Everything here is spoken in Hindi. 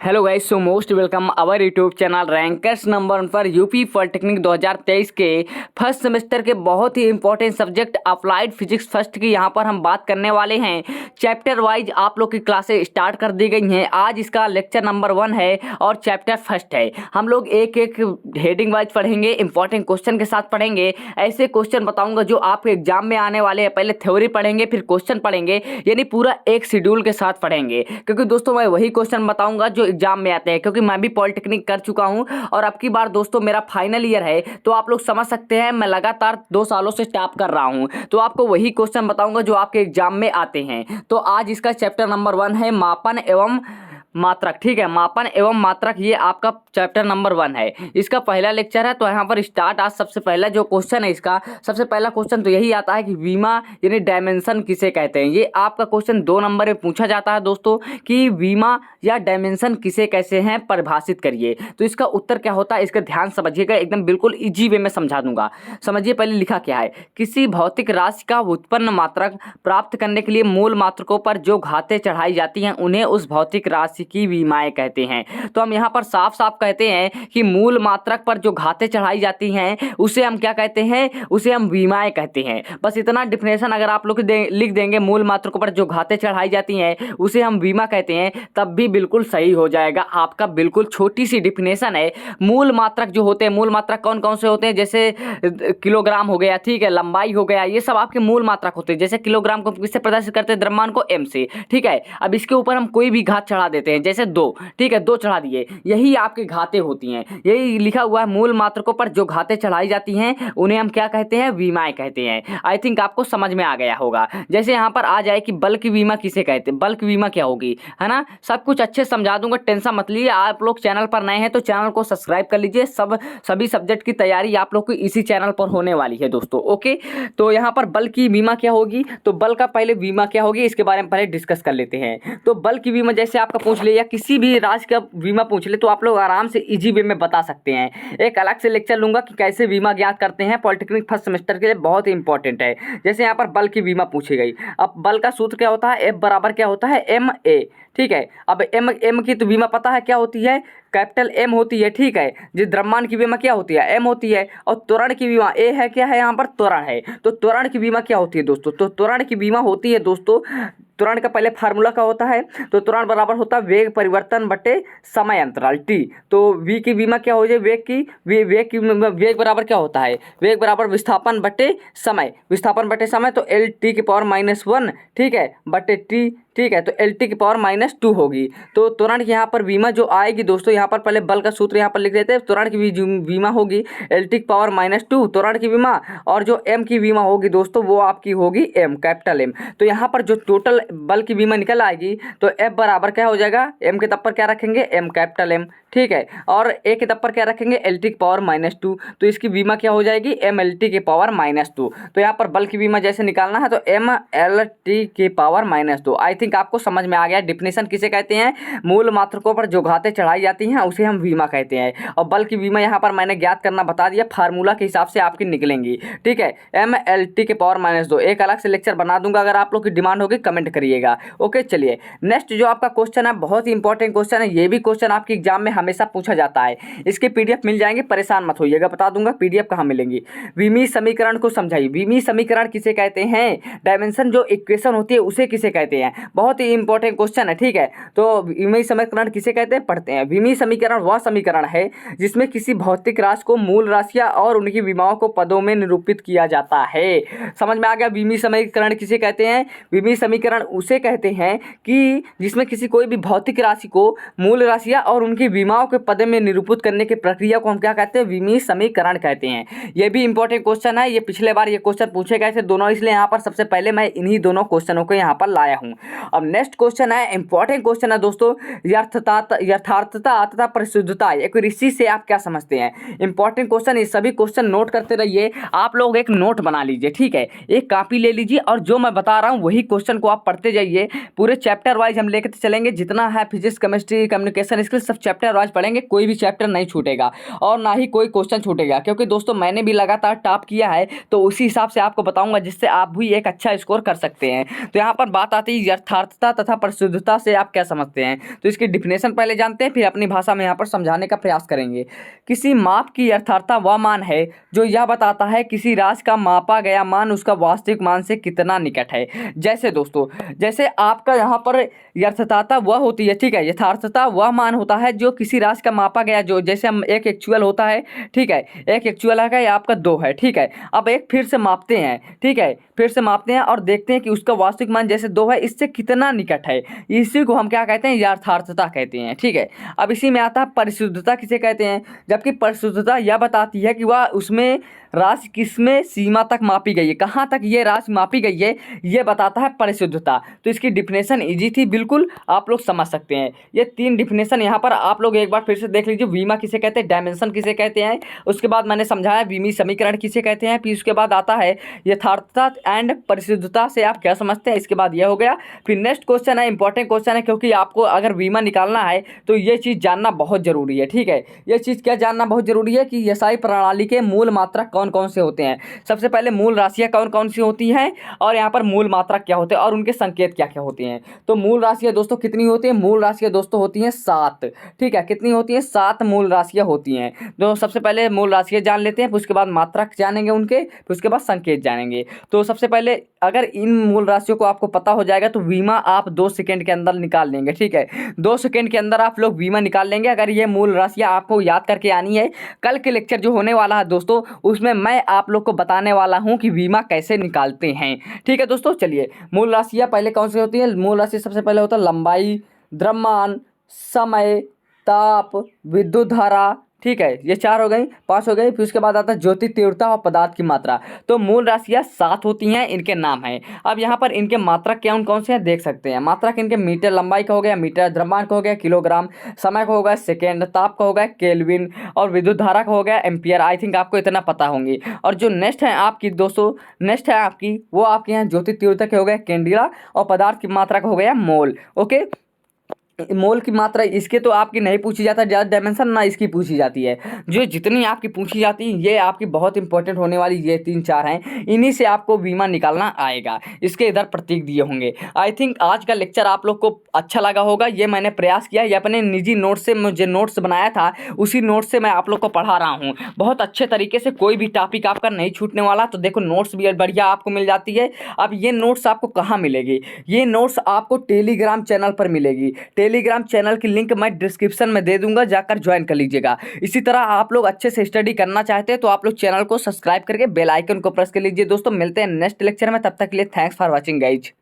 Hello guys, so most welcome our YouTube channel rankers number 1 पर यूपी पॉलिटेक्निक 2023 के फर्स्ट सेमेस्टर के बहुत ही important subject applied physics first की यहाँ पर हम बात करने वाले हैं। चैप्टर वाइज आप लोग की क्लासेस स्टार्ट कर दी गई हैं। आज इसका लेक्चर नंबर 1 है और चैप्टर फर्स्ट है। हम लोग एक एक हेडिंग वाइज पढ़ेंगे, इंपॉर्टेंट क्वेश्चन के साथ पढ़ेंगे। ऐसे क्वेश्चन बताऊंगा जो आपके एग्जाम में आने वाले हैं। पहले थ्योरी पढ़ेंगे, फिर क्वेश्चन पढ़ेंगे, यानी पूरा एक शेड्यूल के साथ पढ़ेंगे, क्योंकि दोस्तों मैं वही क्वेश्चन बताऊंगा जो एग्जाम में आते हैं। क्योंकि मैं भी पॉलिटेक्निक कर चुका हूं और अब की बार दोस्तों मेरा फाइनल ईयर है, तो आप लोग समझ सकते हैं मैं लगातार 2 सालों से स्टाफ कर रहा हूं, तो आपको वही क्वेश्चन बताऊंगा जो आपके एग्जाम में आते हैं। तो आज इसका चैप्टर नंबर 1 है मापन एवं मात्रक। ठीक है, मापन एवं मात्रक, ये आपका चैप्टर नंबर 1 है। इसका पहला लेक्चर है, तो यहाँ पर स्टार्ट। आज सबसे पहला जो क्वेश्चन है, इसका सबसे पहला क्वेश्चन तो यही आता है कि वीमा यानी डायमेंशन किसे कहते हैं। ये आपका क्वेश्चन 2 नंबर में पूछा जाता है दोस्तों कि वीमा या डायमेंशन किसे कैसे हैं, परिभाषित करिए। तो इसका उत्तर क्या होता है, इसका ध्यान समझिएगा, एकदम बिल्कुल इजी वे में समझा दूंगा। समझिए पहले लिखा क्या है। किसी भौतिक राशि का व्युत्पन्न मात्रक प्राप्त करने के लिए मूल मात्रकों पर जो घातें चढ़ाई जाती हैं उन्हें उस भौतिक राशि की विमाएं कहते हैं। तो हम यहाँ पर साफ साफ कहते हैं कि मूल मात्रक पर जो घातें चढ़ाई जाती हैं उसे हम क्या कहते हैं, उसे हम विमाएं कहते हैं। बस इतना डिफिनेशन अगर आप लोग लिख देंगे, मूल मात्रकों पर जो घातें चढ़ाई जाती हैं उसे हम विमा कहते हैं, तब भी बिल्कुल सही हो जाएगा आपका। बिल्कुल छोटी सी डिफिनेशन है। मूल मात्रक जो होते हैं, मूल मात्रक कौन कौन से होते हैं, जैसे किलोग्राम हो गया, ठीक है, लंबाई हो गया, ये सब आपके मूल मात्रक होते हैं। जैसे किलोग्राम को किससे प्रदर्शित करते हैं, द्रव्यमान को m से। ठीक है, अब इसके ऊपर हम कोई भी घात चढ़ा देते हैं, जैसे 2, ठीक है, 2 चढ़ा दिए, यही आपकी घातें होती हैं। यही लिखा हुआ है, मूल मात्रकों पर जो घातें चढ़ाई जाती हैं उन्हें हम क्या कहते हैं, विमाएं कहते हैं। आई थिंक आपको समझ में आ गया होगा। जैसे यहाँ पर आ जाए कि बल्क बीमा किसे कहते हैं, बल्क बीमा क्या होगी, है ना, सब कुछ अच्छे समझा दूंगा, टेंशन मत लीजिए। आप लोग चैनल पर नए हैं तो चैनल को सब्सक्राइब कर लीजिए। सभी सब्जेक्ट की तैयारी आप लोग को इसी चैनल पर होने वाली है दोस्तों। ओके, तो यहाँ पर बल की बीमा क्या होगी, तो बल का पहले बीमा क्या होगी इसके बारे में पहले डिस्कस कर लेते हैं। तो बल की बीमा जैसे आपका पूछ ले या किसी भी राज्य का बीमा पूछ ले तो आप लोग आराम से इजी वे में बता सकते हैं। एक अलग से लेक्चर लूंगा कि कैसे बीमा ज्ञात करते हैं, पॉलिटेक्निक फर्स्ट सेमेस्टर के लिए बहुत ही इंपॉर्टेंट है। जैसे यहाँ पर बल की बीमा पूछी गई, अब बल का सूत्र क्या होता है, एफ बराबर क्या होता है, एम ए। ठीक है, अब एम की तो बीमा पता है क्या होती है, कैपिटल एम होती है। ठीक है, जिस द्रव्यमान की बीमा क्या होती है, एम होती है, और त्वरण की बीमा ए है, क्या है यहाँ पर, त्वरण है। तो त्वरण की बीमा क्या होती है दोस्तों, तो त्वरण की बीमा होती है दोस्तों, त्वरण का पहले फार्मूला क्या होता है, तो त्वरण बराबर होता है वेग परिवर्तन बटे समय अंतराल टी। तो वी की बीमा क्या हो जाए, वेग बराबर क्या होता है, वेग बराबर विस्थापन बटे समय, विस्थापन बटे समय, तो एल टी की पावर -1, ठीक है, बटे टी। ठीक है, तो एल टी की पावर -2 होगी। तो त्वरण की यहाँ पर बीमा जो आएगी दोस्तों, यहाँ पर पहले बल का सूत्र यहाँ पर लिख देते हैं। त्वरण की बीमा होगी एल टी की पावर -2 त्वरण की बीमा, और जो एम की बीमा होगी दोस्तों वो आपकी होगी एम, कैपिटल एम। तो यहाँ पर जो टोटल बल की बीमा निकल आएगी तो एफ बराबर क्या हो जाएगा, एम के तब पर क्या रखेंगे, एम कैपिटल एम। ठीक है, और ए के तब पर क्या रखेंगे, एल टी की पावर -2, तो इसकी बीमा क्या हो जाएगी, एम एल टी की पावर -2। तो यहाँ पर बल की बीमा जैसे निकालना है तो एम एल टी की पावर -2। आई थिंक आपको समझ में आ गया डिफिनेशन किसे कहते हैं, मूल मात्रकों पर जो घातें चढ़ाई जाती हैं उसे हम बीमा कहते हैं। और बल की बीमा यहाँ पर मैंने ज्ञात करना बता दिया, फार्मूला के हिसाब से आपकी निकलेंगी। ठीक है, एम एल टी के पावर -2, एक अलग से लेक्चर बना दूंगा, अगर आप लोग की डिमांड होगी कमेंट करिएगा। ओके, चलिए नेक्स्ट जो आपका क्वेश्चन है बहुत ही इंपॉर्टेंट क्वेश्चन है। ये भी क्वेश्चन आपके एग्जाम में हमेशा पूछा जाता है। इसके पीडीएफ मिल जाएंगे, परेशान मत होइएगा, बता दूंगा पीडीएफ कहाँ मिलेंगी। विमीय समीकरण को समझाइए। विमीय समीकरण किसे कहते हैं, डायमेंशन जो इक्वेशन होती है उसे किसे कहते हैं, बहुत ही इंपॉर्टेंट क्वेश्चन है। ठीक है, तो विमीय समीकरण किसे कहते हैं, पढ़ते हैं। विमीय समीकरण वह समीकरण है जिसमें किसी भौतिक राशि को मूल राशियां और उनकी विमाओं को पदों में निरूपित किया जाता है। समझ में आ गया, विमीय समीकरण किसे कहते हैं। विमीय समीकरण उसे कहते हैं कि जिसमें किसी कोई भी भौतिक राशि को मूल राशियां और उनकी विमाओं के पद में निरूपित करने की प्रक्रिया को हम क्या कहते हैं, विमीय समीकरण कहते हैं। यह भी इंपॉर्टेंट क्वेश्चन है, ये पिछले बार ये क्वेश्चन पूछे गए थे दोनों, इसलिए यहाँ पर सबसे पहले मैं इन्हीं दोनों क्वेश्चनों को यहाँ पर लाया हूँ। अब नेक्स्ट क्वेश्चन है, इंपॉर्टेंट क्वेश्चन है दोस्तों, यथार्थता तथा परिशुद्धता। एक ऋषि से आप क्या समझते हैं, इंपॉर्टेंट क्वेश्चन। ये सभी क्वेश्चन नोट करते रहिए, आप लोग एक नोट बना लीजिए। ठीक है, एक कॉपी ले लीजिए और जो मैं बता रहा हूँ वही क्वेश्चन को आप पढ़ते जाइए। पूरे चैप्टर वाइज हम लेकर चलेंगे, जितना है फिजिक्स, केमिस्ट्री, कम्युनिकेशन स्किल्स, सब चैप्टर वाइज पढ़ेंगे। कोई भी चैप्टर नहीं छूटेगा और ना ही कोई क्वेश्चन छूटेगा, क्योंकि दोस्तों मैंने भी लगातार टॉप किया है, तो उसी हिसाब से आपको बताऊंगा जिससे आप भी एक अच्छा स्कोर कर सकते हैं। तो यहाँ पर बात आती है यथार्थता तथा परिशुद्धता से आप क्या समझते हैं? तो इसकी डिफिनेशन पहले जानते हैं, फिर अपनी भाषा में यहाँ पर समझाने का प्रयास करेंगे। किसी माप की यथार्थता वह मान है जो यह बताता है किसी राशि का मापा गया मान उसका वास्तविक मान से कितना निकट है। जैसे दोस्तों, जैसे आपका यहाँ पर यथार्थता वह होती है, ठीक है, यथार्थता वह मान होता है जो किसी राशि का मापा गया, जो जैसे हम एक एक्चुअल होता है, ठीक है, एक एक्चुअल है या आपका 2 है, ठीक है, अब एक फिर से मापते हैं, ठीक है, फिर से मापते हैं और देखते हैं कि उसका वास्तविक मान जैसे 2 है इससे कितना निकट है, इसी को हम क्या कहते हैं? यथार्थता कहते हैं, ठीक है। अब इसी में आता है परिशुद्धता किसे कहते हैं? जबकि परिशुद्धता यह बताती है कि वह उसमें राशि किसमें सीमा तक मापी गई है, कहाँ तक ये राशि मापी गई है, ये बताता है परिशुद्धता। तो इसकी डिफिनेशन इजी थी, बिल्कुल आप लोग समझ सकते हैं। ये 3 डिफिनेशन यहाँ पर आप लोग एक बार फिर से देख लीजिए। वीमा किसे कहते हैं, डायमेंशन किसे कहते हैं, उसके बाद मैंने समझाया वीमी समीकरण किसे कहते हैं, फिर उसके बाद आता है यथार्थता एंड परिशुद्धता से आप क्या समझते हैं। इसके बाद यह हो गया। फिर नेक्स्ट क्वेश्चन है, इंपॉर्टेंट क्वेश्चन है, क्योंकि आपको अगर वीमा निकालना है तो ये चीज़ जानना बहुत जरूरी है, ठीक है। ये चीज़ क्या जानना बहुत जरूरी है कि एसआई प्रणाली के मूल मात्रक कौन कौन से होते हैं। सबसे पहले मूल राशियाँ कौन कौन सी होती हैं और यहाँ पर मूल मात्रक क्या होते हैं और उनके संकेत क्या क्या होते हैं। तो मूल राशियाँ दोस्तों कितनी होती हैं? मूल राशियाँ दोस्तों होती हैं 7, ठीक है। कितनी होती हैं? 7 मूल राशियाँ होती हैं। तो सबसे पहले मूल राशियाँ जान लेते हैं, फिर उसके बाद मात्रक जानेंगे उनके, फिर उसके बाद संकेत जानेंगे। तो सबसे पहले अगर इन मूल राशियों को आपको पता हो जाएगा तो वीमा आप 2 सेकंड के अंदर निकाल लेंगे, ठीक है। 2 सेकंड के अंदर आप लोग वीमा निकाल लेंगे अगर ये मूल राशियाँ आपको याद करके आनी है। कल के लेक्चर जो होने वाला है दोस्तों, उसमें मैं आप लोग को बताने वाला हूं कि बीमा कैसे निकालते हैं, ठीक है दोस्तों। चलिए, मूल राशियां पहले कौन सी होती है? मूल राशि सबसे पहले होता है लंबाई, द्रव्यमान, समय, ताप, विद्युत धारा, ठीक है, ये 4 हो गई, 5 हो गई। फिर उसके बाद आता है ज्योति तीव्रता और पदार्थ की मात्रा। तो मूल राशियाँ 7 होती हैं, इनके नाम हैं। अब यहाँ पर इनके मात्रक कौन कौन से हैं देख सकते हैं। मात्रक इनके मीटर लंबाई का हो गया, मीटर द्रव्यमान का हो गया, किलोग्राम, समय का हो गया सेकेंड, ताप का हो गया केल्विन, और विद्युत धारा का हो गया एम्पियर। आई थिंक आपको इतना पता होंगी। और जो नेक्स्ट है आपकी दोस्तों, नेक्स्ट है आपकी वो आपके यहाँ ज्योति तीव्रता के हो गया कैंडिला, और पदार्थ की मात्रा का हो गया मोल। ओके, मोल की मात्रा इसके तो आपकी नहीं पूछी जाता ज़्यादा डायमेंशन, ना इसकी पूछी जाती है। जो जितनी आपकी पूछी जाती है ये आपकी बहुत इंपॉर्टेंट होने वाली ये 3-4 हैं, इन्हीं से आपको बीमा निकालना आएगा। इसके इधर प्रतीक दिए होंगे। आई थिंक आज का लेक्चर आप लोग को अच्छा लगा होगा। ये मैंने प्रयास किया, ये अपने निजी नोट से मुझे नोट्स बनाया था, उसी नोट से मैं आप लोग को पढ़ा रहा हूँ बहुत अच्छे तरीके से। कोई भी टॉपिक आपका नहीं छूटने वाला। तो देखो नोट्स भी बढ़िया आपको मिल जाती है। अब ये नोट्स आपको कहाँ मिलेगी? ये नोट्स आपको टेलीग्राम चैनल पर मिलेगी। टेलीग्राम चैनल की लिंक मैं डिस्क्रिप्शन में दे दूंगा, जाकर ज्वाइन कर लीजिएगा। इसी तरह आप लोग अच्छे से स्टडी करना चाहते हैं तो आप लोग चैनल को सब्सक्राइब करके बेल आइकन को प्रेस कर लीजिए। दोस्तों मिलते हैं नेक्स्ट लेक्चर में, तब तक के लिए थैंक्स फॉर वॉचिंग गाइज।